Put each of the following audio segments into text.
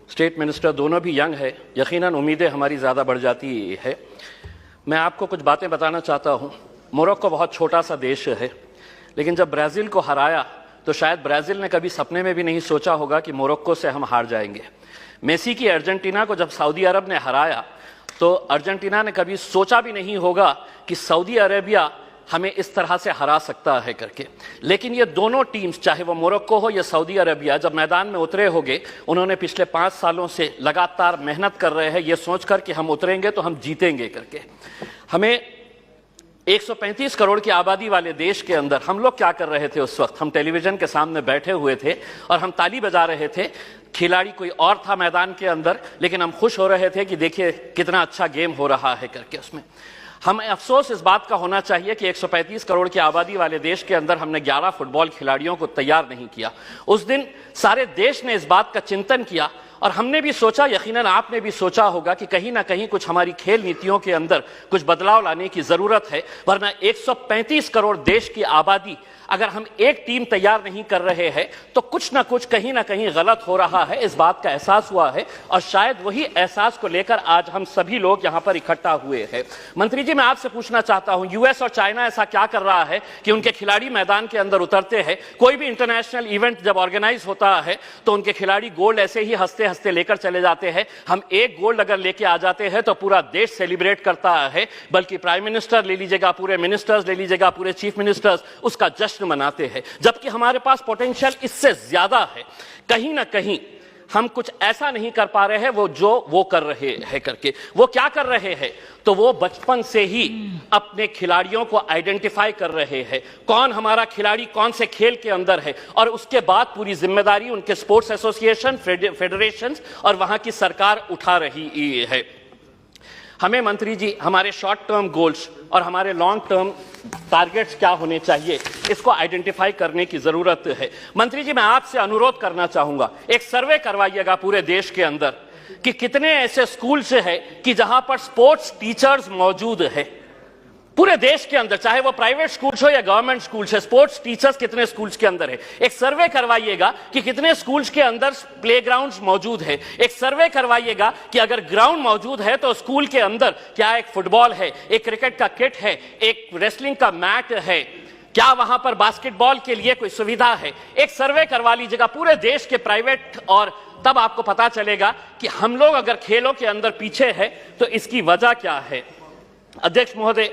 State minister दोनों भी young है, यकीनन उम्मीदें हमारी ज़्यादा बढ़ जाती है। मैं आपको कुछ बातें बताना चाहता हूँ। मोरक्को बहुत छोटा सा देश है, लेकिन जब ब्राज़ील को हराया तो शायद ब्राज़ील ने कभी सपने में भी नहीं सोचा होगा कि मोरक्को से हम हार जाएंगे। मेसी की अर्जेंटीना को जब सऊदी अरब ने हराया तो अर्जेंटीना ने कभी सोचा भी नहीं होगा कि सऊदी अरेबिया हमें इस तरह से हरा सकता है करके। लेकिन ये दोनों टीम्स, चाहे वो मोरक्को हो या सऊदी अरेबिया, जब मैदान में उतरे होंगे, उन्होंने पिछले 5 सालों से लगातार मेहनत कर रहे हैं ये सोचकर कि हम उतरेंगे तो हम जीतेंगे करके। हमें 135 करोड़ की आबादी वाले देश के अंदर हम लोग क्या कर रहे थे उस वक्त? हम टेलीविजन के सामने बैठे हुए थे और हम ताली बजा रहे थे। खिलाड़ी कोई और था मैदान के अंदर, लेकिन हम खुश हो रहे थे कि देखिए कितना अच्छा गेम हो रहा है करके। उसमें हमें अफसोस इस बात का होना चाहिए कि 135 करोड़ की आबादी वाले देश के अंदर हमने 11 फुटबॉल खिलाड़ियों को तैयार नहीं किया। उस दिन सारे देश ने इस बात का चिंतन किया और हमने भी सोचा, यकीनन आपने भी सोचा होगा कि कहीं ना कहीं कुछ हमारी खेल नीतियों के अंदर कुछ बदलाव लाने की जरूरत है, वरना 135 करोड़ देश की आबादी अगर हम एक टीम तैयार नहीं कर रहे हैं तो कुछ ना कुछ कहीं ना कहीं गलत हो रहा है। इस बात का एहसास हुआ है और शायद वही एहसास को लेकर आज हम सभी लोग यहां पर इकट्ठा हुए हैं। मंत्री जी, मैं आपसे पूछना चाहता हूं, यूएस और चाइना ऐसा क्या कर रहा है कि उनके खिलाड़ी मैदान के अंदर उतरते हैं, कोई भी इंटरनेशनल इवेंट जब ऑर्गेनाइज होता है तो उनके खिलाड़ी गोल्ड ऐसे ही हंसते हंसते लेकर चले जाते हैं। हम एक गोल्ड अगर लेके आ जाते हैं तो पूरा देश सेलिब्रेट करता है, बल्कि प्राइम मिनिस्टर ले लीजिएगा, पूरे मिनिस्टर्स ले लीजिएगा, पूरे चीफ मिनिस्टर्स उसका जश्न मनाते हैं, जबकि हमारे पास पोटेंशियल इससे ज्यादा है। कहीं ना कहीं हम कुछ ऐसा नहीं कर पा रहे हैं वो कर रहे हैं करके। वो क्या कर रहे हैं? तो वो बचपन से ही अपने खिलाड़ियों को आइडेंटिफाई कर रहे हैं, कौन हमारा खिलाड़ी कौन से खेल के अंदर है, और उसके बाद पूरी जिम्मेदारी उनके स्पोर्ट्स एसोसिएशन, फेडरेशंस और वहां की सरकार उठा रही है। हमें मंत्री जी हमारे शॉर्ट टर्म गोल्स और हमारे लॉन्ग टर्म टारगेट्स क्या होने चाहिए, इसको आइडेंटिफाई करने की जरूरत है। मंत्री जी, मैं आपसे अनुरोध करना चाहूंगा, एक सर्वे करवाइएगा पूरे देश के अंदर कि कितने ऐसे स्कूल्स हैं कि जहां पर स्पोर्ट्स टीचर्स मौजूद है। पूरे देश के अंदर, चाहे वो प्राइवेट स्कूल्स हो या गवर्नमेंट स्कूल्स है, स्पोर्ट्स टीचर्स कितने स्कूल्स के अंदर है। एक सर्वे करवाइएगा कि कितने स्कूल्स के अंदर प्लेग्राउंड्स मौजूद है। एक सर्वे करवाइएगा कि अगर ग्राउंड मौजूद है तो स्कूल के अंदर क्या एक फुटबॉल है, एक क्रिकेट का किट है, एक रेसलिंग का मैट है, क्या वहां पर बास्केटबॉल के लिए कोई सुविधा है। एक सर्वे करवा लीजिएगा पूरे देश के प्राइवेट, और तब आपको पता चलेगा कि हम लोग अगर खेलों के अंदर पीछे है तो इसकी वजह क्या है। अध्यक्ष महोदय,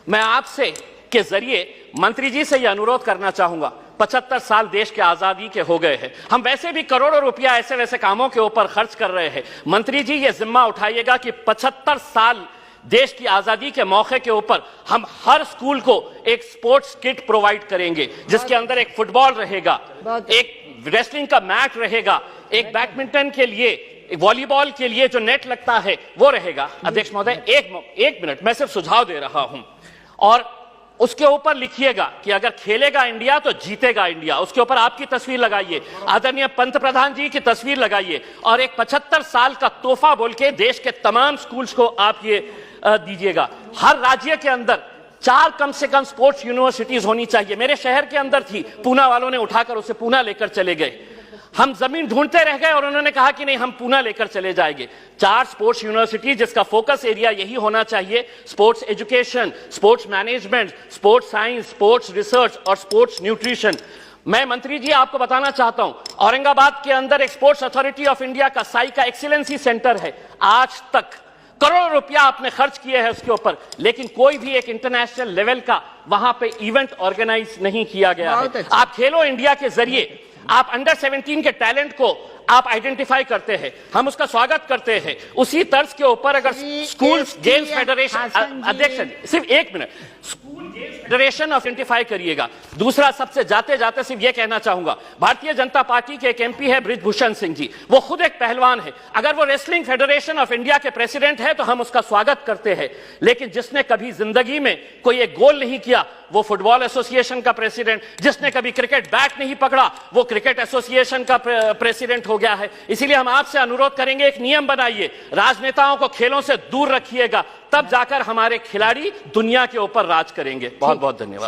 मैं आपसे के जरिए मंत्री जी से यह अनुरोध करना चाहूंगा, 75 साल देश के आजादी के हो गए हैं, हम वैसे भी करोड़ों रुपया ऐसे वैसे कामों के ऊपर खर्च कर रहे हैं। मंत्री जी ये जिम्मा उठाइएगा कि 75 साल देश की आजादी के मौके के ऊपर हम हर स्कूल को एक स्पोर्ट्स किट प्रोवाइड करेंगे, जिसके अंदर एक फुटबॉल रहेगा, एक रेसलिंग का मैट रहेगा, एक बैडमिंटन के लिए, वॉलीबॉल के लिए जो नेट लगता है वो रहेगा। अध्यक्ष महोदय, एक मिनट, मैं सिर्फ सुझाव दे रहा हूं, और उसके ऊपर लिखिएगा कि अगर खेलेगा इंडिया तो जीतेगा इंडिया। उसके ऊपर आपकी तस्वीर लगाइए, आदरणीय पंतप्रधान जी की तस्वीर लगाइए, और एक 75 साल का तोहफा बोल के देश के तमाम स्कूल्स को आप ये दीजिएगा। हर राज्य के अंदर 4 कम से कम स्पोर्ट्स यूनिवर्सिटीज होनी चाहिए। मेरे शहर के अंदर थी, पूना वालों ने उठाकर उसे पूना लेकर चले गए। हम जमीन ढूंढते रह गए और उन्होंने कहा कि नहीं, हम पूना लेकर चले जाएंगे। 4 स्पोर्ट्स यूनिवर्सिटी जिसका फोकस एरिया यही होना चाहिए, sports education, sports management, sports science, sports research और स्पोर्ट्स न्यूट्रिशन। मैं मंत्री जी आपको बताना चाहता हूं, औरंगाबाद के अंदर एक स्पोर्ट्स अथॉरिटी ऑफ इंडिया का साई का एक्सीलेंसी सेंटर है। आज तक करोड़ों रुपया आपने खर्च किए हैं उसके ऊपर, लेकिन कोई भी एक इंटरनेशनल लेवल का वहां पे इवेंट ऑर्गेनाइज नहीं किया गया है। आप खेलो इंडिया के जरिए आप अंडर 17 के टैलेंट को आप आइडेंटिफाई करते हैं, हम उसका स्वागत करते हैं। उसी तर्ज के ऊपर अगर स्कूल गेम्स फेडरेशन, अध्यक्ष सिर्फ एक minute, school games federation identify करिएगा। दूसरा, सबसे जाते जाते सिर्फ यह कहना चाहूंगा, भारतीय जनता पार्टी के एक एमपी है बृजभूषण सिंह जी, वो खुद एक पहलवान है। अगर वो रेसलिंग फेडरेशन ऑफ इंडिया के प्रेसिडेंट है तो हम उसका स्वागत करते हैं, लेकिन जिसने कभी जिंदगी में कोई एक गोल नहीं किया वो फुटबॉल एसोसिएशन का प्रेसिडेंट, जिसने कभी क्रिकेट बैट नहीं पकड़ा वो क्रिकेट एसोसिएशन का प्रेसिडेंट हो गया है। इसीलिए हम आपसे अनुरोध करेंगे, एक नियम बनाइए, राजनेताओं को खेलों से दूर रखिएगा, तब जाकर हमारे खिलाड़ी दुनिया के ऊपर राज करेंगे। बहुत बहुत धन्यवाद।